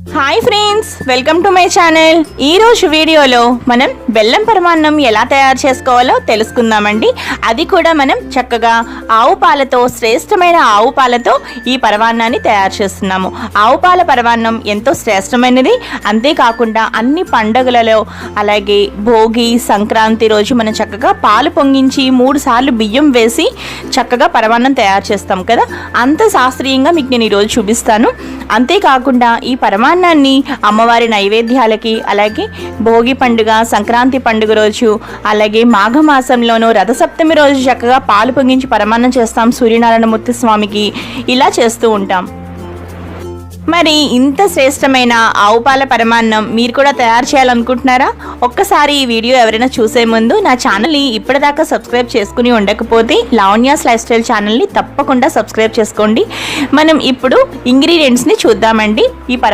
Hi friends, welcome to my channel. ఈరోజు వీడియోలో మనం బెల్లం పరమాన్నం ఎలా తయారు చేసుకోవాలో తెలుసుకుందామండి. అది కూడా మనం చక్కగా ఆవు పాలతో, శ్రేష్టమైన ఆవు పాలతో ఈ పరమాన్నాన్ని తయారు చేస్తున్నాము. ఆవు పాల పరమాన్నం ఎంతో శ్రేష్టమైనది. అంతేకాకుండా అన్ని పండుగలలో, అలాగే భోగి, సంక్రాంతి రోజు మనం చక్కగా పాలు పొంగించి 3 సార్లు బియ్యం వేసి చక్కగా పరమాన్నం తయారు చేస్తాం కదా. అంత శాస్త్రీయంగా మీకు నేను ఈరోజు చూపిస్తాను. అంతేకాకుండా ఈ పరమాన్నాన్ని అమ్మవారి నైవేద్యాలకి, అలాగే భోగి పండుగ, సంక్రాంతి పండుగ రోజు, అలాగే మాఘమాసంలోనూ రథసప్తమి రోజు చక్కగా పాలు పొంగించి పరమాన్నం చేస్తాం సూర్యనారాయణమూర్తి స్వామికి. ఇలా చేస్తూ ఉంటాం. మరి ఇంత శ్రేష్టమైన ఆవు పాల పరమాన్నం మీరు కూడా తయారు చేయాలనుకుంటున్నారా? ఒక్కసారి ఈ వీడియో ఎవరైనా చూసే ముందు నా ఛానల్ని ఇప్పటిదాకా సబ్స్క్రైబ్ చేసుకుని ఉండకపోతే లావణ్యాస్ లైఫ్ స్టైల్ ఛానల్ని తప్పకుండా సబ్స్క్రైబ్ చేసుకోండి. మనం ఇప్పుడు ఇంగ్రీడియంట్స్ని చూద్దామండి. ఈ